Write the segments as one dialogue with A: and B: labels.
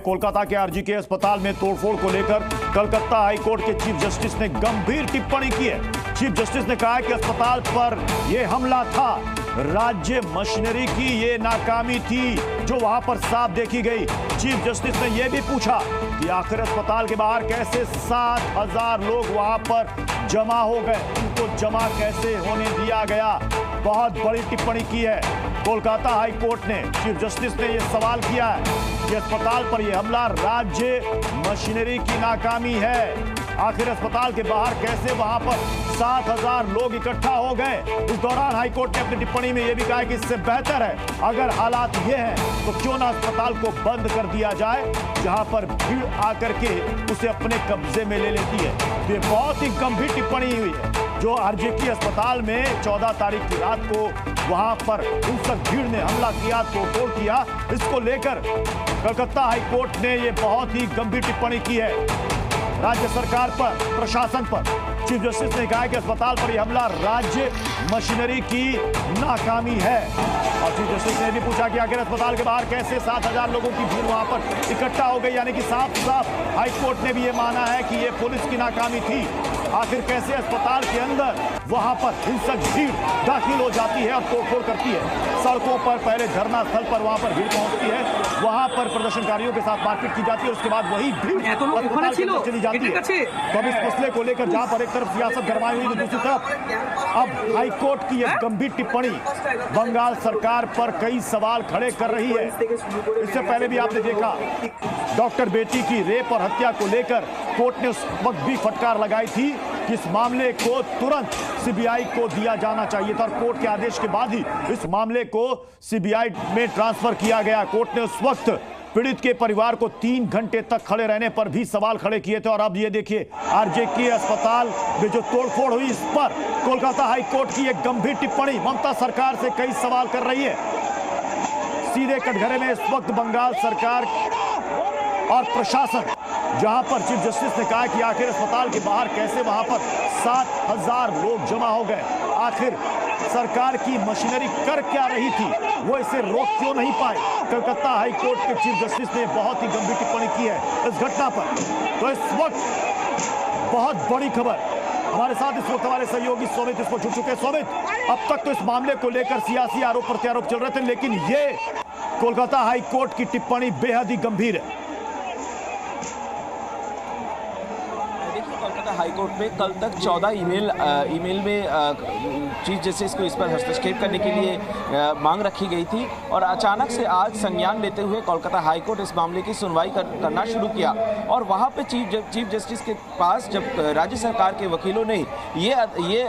A: कोलकाता के आरजीके अस्पताल में तोड़फोड़ को लेकर कलकत्ता हाईकोर्ट के चीफ जस्टिस ने गंभीर टिप्पणी की है। चीफ जस्टिस ने कहा कि अस्पताल पर यह हमला था, राज्य मशीनरी की ये नाकामी थी जो वहां पर साफ देखी गई। चीफ जस्टिस ने यह भी पूछा कि आखिर अस्पताल के बाहर कैसे 7,000 लोग वहां पर जमा हो गए, उनको जमा कैसे होने दिया गया। बहुत बड़ी टिप्पणी की है कोलकाता हाई कोर्ट ने। चीफ जस्टिस ने यह सवाल किया है कि अस्पताल पर यह हमला राज्य मशीनरी की नाकामी है। आखिर अस्पताल के बाहर कैसे वहां पर 7,000 लोग इकट्ठा हो गए। इस दौरान हाईकोर्ट ने अपनी टिप्पणी में यह भी कहा कि इससे बेहतर है अगर हालात ये हैं तो क्यों ना अस्पताल को बंद कर दिया जाए जहां पर भीड़ आकर के उसे अपने कब्जे में ले लेती है। तो ये बहुत ही गंभीर टिप्पणी हुई है जो आरजीके अस्पताल में 14 तारीख की रात को वहां पर हिंसक भीड़ ने हमला किया, तोड़फोड़ किया। इसको लेकर कलकत्ता हाईकोर्ट ने यह बहुत ही गंभीर टिप्पणी की है राज्य सरकार पर, प्रशासन पर। चीफ जस्टिस ने कहा कि अस्पताल पर यह हमला राज्य मशीनरी की नाकामी है। और चीफ जस्टिस ने भी पूछा कि आखिर अस्पताल के बाहर कैसे 7,000 लोगों की भीड़ वहां पर इकट्ठा हो गई, यानी कि साफ साफ हाईकोर्ट ने भी यह माना है कि यह पुलिस की नाकामी थी। आखिर कैसे अस्पताल के अंदर वहां पर हिंसक भीड़ दाखिल हो जाती है और तोड़फोड़ करती है। सड़कों पर पहले धरना स्थल पर वहां पर भीड़ पहुंचती है, वहां पर प्रदर्शनकारियों के साथ मारपीट की जाती है, उसके बाद वही भीड़ अस्पताल के अंदर चली जाती है। तो अब इस मसले को लेकर जहां पर एक तरफ सियासत गरमाई हुई, दूसरी तरफ अब हाईकोर्ट की यह गंभीर टिप्पणी बंगाल सरकार पर कई सवाल खड़े कर रही है। इससे पहले भी आपने देखा डॉक्टर बेटी की रेप और हत्या को लेकर कोर्ट ने उस वक्त भी फटकार लगाई थी कि इस मामले को तुरंत सीबीआई को दिया जाना चाहिए था और कोर्ट के आदेश के बाद ही इस मामले को सीबीआई में ट्रांसफर किया गया। कोर्ट ने उस वक्त पीड़ित के परिवार को 3 घंटे तक खड़े रहने पर भी सवाल खड़े किए थे। और अब ये देखिए आरजीके अस्पताल में जो तोड़फोड़ हुई, इस पर कोलकाता हाईकोर्ट की एक गंभीर टिप्पणी ममता सरकार से कई सवाल कर रही है। सीधे कटघरे में इस वक्त बंगाल सरकार और प्रशासन, जहां पर चीफ जस्टिस ने कहा कि आखिर अस्पताल के बाहर कैसे वहां पर 7,000 लोग जमा हो गए, आखिर सरकार की मशीनरी कर क्या रही थी, वो इसे रोक क्यों नहीं पाए। कलकत्ता हाईकोर्ट के चीफ जस्टिस ने बहुत ही गंभीर टिप्पणी की है इस घटना पर। तो इस वक्त बहुत बड़ी खबर, हमारे साथ इस वक्त हमारे सहयोगी सोमित इसको जुड़ चुके हैं। सोमित, अब तक तो इस मामले को लेकर सियासी आरोप प्रत्यारोप चल रहे थे, लेकिन ये कोलकाता हाईकोर्ट की टिप्पणी बेहद ही गंभीर है।
B: कोलकाता हाईकोर्ट में कल तक 14 ईमेल में चीफ जस्टिस को इस पर हस्तक्षेप करने के लिए मांग रखी गई थी और अचानक से आज संज्ञान लेते हुए कोलकाता हाईकोर्ट इस मामले की सुनवाई करना शुरू किया। और वहां पे चीफ जस्टिस के पास जब राज्य सरकार के वकीलों ने ये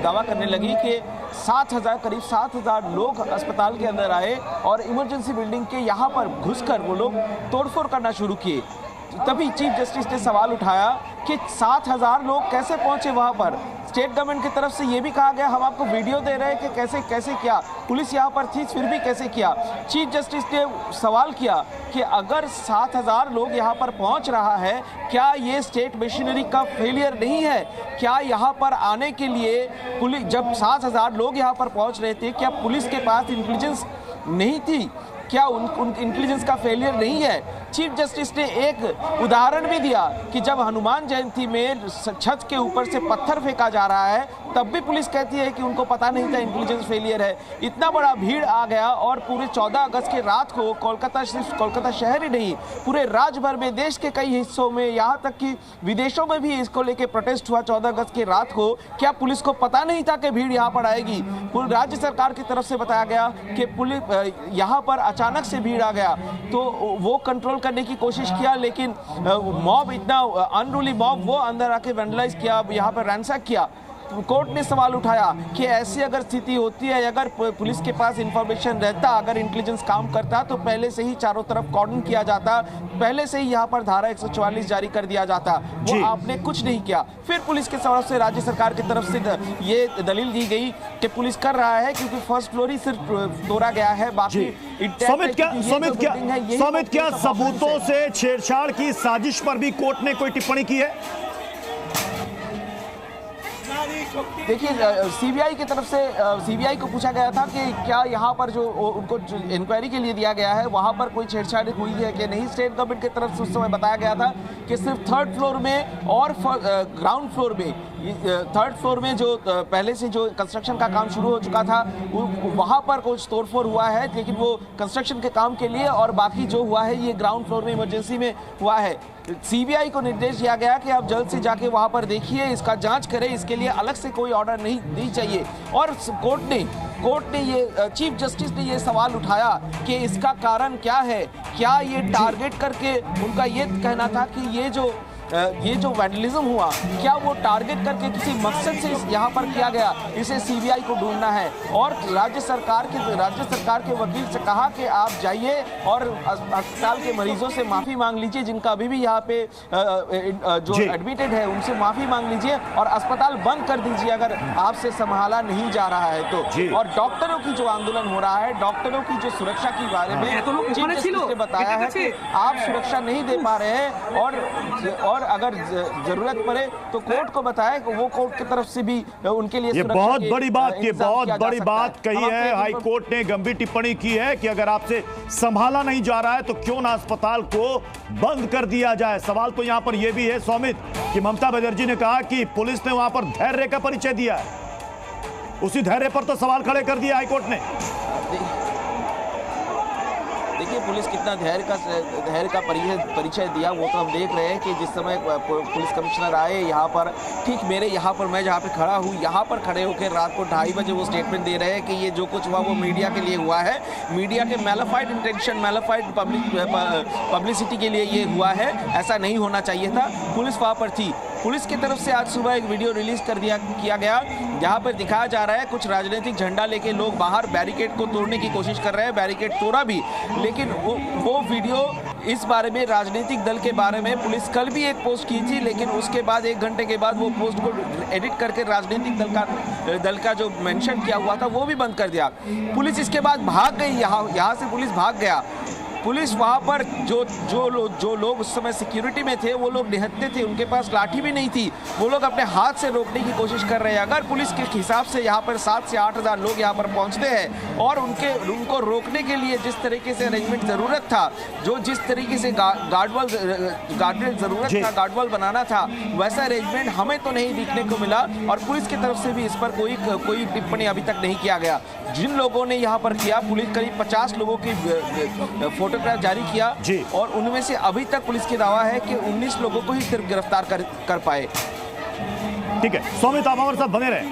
B: दावा करने लगी कि करीब 7,000 लोग अस्पताल के अंदर आए और इमरजेंसी बिल्डिंग के यहाँ पर घुसकर वो लोग तोड़फोड़ करना शुरू किए, तभी चीफ जस्टिस ने सवाल उठाया कि 7,000 लोग कैसे पहुंचे वहां पर। स्टेट गवर्नमेंट की तरफ से ये भी कहा गया हम आपको वीडियो दे रहे हैं कि कैसे किया, पुलिस यहाँ पर थी फिर भी कैसे किया। चीफ जस्टिस ने सवाल किया कि अगर 7,000 लोग यहाँ पर पहुंच रहा है, क्या ये स्टेट मशीनरी का फेलियर नहीं है? क्या यहाँ पर आने के लिए पुलिस, जब 7,000 लोग यहाँ पर पहुँच रहे थे, क्या पुलिस के पास इंटेलिजेंस नहीं थी? क्या उन इंटेलिजेंस का फेलियर नहीं है? चीफ जस्टिस ने एक उदाहरण भी दिया कि जब हनुमान जयंती में छत के ऊपर से पत्थर फेंका जा रहा है तब भी पुलिस कहती है कि उनको पता नहीं था इंटेलिजेंस फेलियर है। इतना बड़ा भीड़ आ गया और पूरे 14 अगस्त के रात को सिर्फ कोलकाता शहर ही नहीं, पूरे राज्य भर में, देश के कई हिस्सों में, यहाँ तक कि विदेशों में भी इसको लेके प्रोटेस्ट हुआ 14 अगस्त की रात को। क्या पुलिस को पता नहीं था कि भीड़ यहाँ पर आएगी? राज्य सरकार की तरफ से बताया गया कि पुलिस यहाँ पर अचानक से भीड़ आ गया तो वो कंट्रोल करने की कोशिश किया, लेकिन मॉब, इतना अनरूली मॉब, वो अंदर आके वैंडलाइज किया, यहाँ पर रैंसैक किया। कोर्ट ने सवाल उठाया कि ऐसी अगर स्थिति होती है, अगर पुलिस के पास इंफॉर्मेशन रहता, अगर इंटेलिजेंस काम करता तो पहले से ही चारों तरफ कॉर्डन किया जाता, पहले से ही यहाँ पर धारा 144 जारी कर दिया जाता। वो आपने कुछ नहीं किया। फिर पुलिस के तरफ से, राज्य सरकार की तरफ से ये दलील दी गई कि पुलिस कर रहा है क्योंकि फर्स्ट फ्लोर ही सिर्फ तोड़ा गया है, बाकी
A: समित क्या सबूतों से छेड़छाड़ की साजिश पर भी कोर्ट ने कोई टिप्पणी की है?
B: देखिए सीबीआई की तरफ से सीबीआई को पूछा गया था कि क्या यहाँ पर जो उनको इंक्वायरी के लिए दिया गया है वहाँ पर कोई छेड़छाड़ हुई है कि नहीं। स्टेट गवर्नमेंट की तरफ से उस समय बताया गया था कि सिर्फ थर्ड फ्लोर में और ग्राउंड फ्लोर में, थर्ड फ्लोर में जो पहले से जो कंस्ट्रक्शन का काम शुरू हो चुका था वहाँ पर कुछ तोड़फोड़ हुआ है, लेकिन वो कंस्ट्रक्शन के काम के लिए, और बाकी जो हुआ है ये ग्राउंड फ्लोर में इमरजेंसी में हुआ है। सीबीआई को निर्देश दिया गया कि आप जल्द से जाके वहां पर देखिए, इसका जांच करें, इसके लिए अलग से कोई ऑर्डर नहीं चाहिए। और कोर्ट ने ये चीफ जस्टिस ने ये सवाल उठाया कि इसका कारण क्या है, क्या ये टारगेट करके, उनका ये कहना था कि ये जो वैंडलिज्म हुआ क्या वो टारगेट करके किसी मकसद से यहाँ पर किया गया, इसे सीबीआई को ढूंढना है। और राज्य सरकार के वकील से कहा कि आप जाइए और अस्पताल के मरीजों से माफ़ी मांग लीजिए, जिनका अभी भी यहाँ पे जो एडमिटेड है उनसे माफ़ी मांग लीजिए और अस्पताल बंद कर दीजिए अगर आपसे संभाला नहीं जा रहा है तो। और डॉक्टरों की जो आंदोलन हो रहा है, डॉक्टरों की जो सुरक्षा के बारे में चीफ जस्टिस ने बताया है कि आप सुरक्षा नहीं दे पा रहे हैं और अगर जरूरत पड़े तो कोर्ट को बताया कि वो कोर्ट की तरफ से भी उनके लिए
A: ये बहुत बड़ी बात कही है। हाई कोर्ट ने गंभीर टिप्पणी की है कि अगर आपसे संभाला नहीं जा रहा है तो क्यों ना अस्पताल को बंद कर दिया जाए। सवाल तो यहां पर यह भी है सौमित कि ममता बनर्जी ने कहा कि पुलिस ने वहां पर धैर्य का परिचय दिया है, उसी धैर्य पर तो सवाल खड़े कर दिया हाईकोर्ट ने।
B: देखिए पुलिस कितना धैर्य का परिचय दिया वो तो हम देख रहे हैं कि जिस समय पुलिस कमिश्नर आए यहाँ पर, ठीक मेरे यहाँ पर, मैं जहाँ पे खड़ा हूँ यहाँ पर खड़े होकर रात को 2:30 बजे वो स्टेटमेंट दे रहे हैं कि ये जो कुछ हुआ वो मीडिया के लिए हुआ है, मीडिया के मैलिफाइड इंटेंशन, मैलिफाइड पब्लिसिटी के लिए ये हुआ है, ऐसा नहीं होना चाहिए था। पुलिस वहाँ पर थी। पुलिस की तरफ से आज सुबह एक वीडियो रिलीज किया गया जहां पर दिखाया जा रहा है कुछ राजनीतिक झंडा लेके लोग बाहर बैरिकेड को तोड़ने की कोशिश कर रहे हैं, बैरिकेड तोड़ा भी, लेकिन वो वीडियो इस बारे में राजनीतिक दल के बारे में पुलिस कल भी एक पोस्ट की थी, लेकिन उसके बाद 1 घंटे के बाद वो पोस्ट को एडिट करके राजनीतिक दल का जो मेंशन किया हुआ था वो भी बंद कर दिया। पुलिस इसके बाद भाग गई, यहाँ से पुलिस भाग गया। पुलिस वहाँ पर जो लोग उस समय सिक्योरिटी में थे वो लोग निहत्थे थे, उनके पास लाठी भी नहीं थी, वो लोग अपने हाथ से रोकने की कोशिश कर रहे हैं। अगर पुलिस के हिसाब से यहाँ पर 7 से 8 हज़ार लोग यहाँ पर पहुँचते हैं और उनको रोकने के लिए जिस तरीके से अरेंजमेंट ज़रूरत था, जिस तरीके से गार्डवॉल ज़रूरत था, गार्डवॉल बनाना था, वैसा अरेंजमेंट हमें तो नहीं देखने को मिला और पुलिस की तरफ से भी इस पर कोई टिप्पणी अभी तक नहीं किया गया। जिन लोगों ने यहाँ पर किया, पुलिस करीब 50 लोगों की फोटोग्राफ जारी किया और उनमें से अभी तक पुलिस की दावा है कि 19 लोगों को ही सिर्फ गिरफ्तार कर पाए।
A: ठीक है, सौमित आप हमारे साथ बने रहे।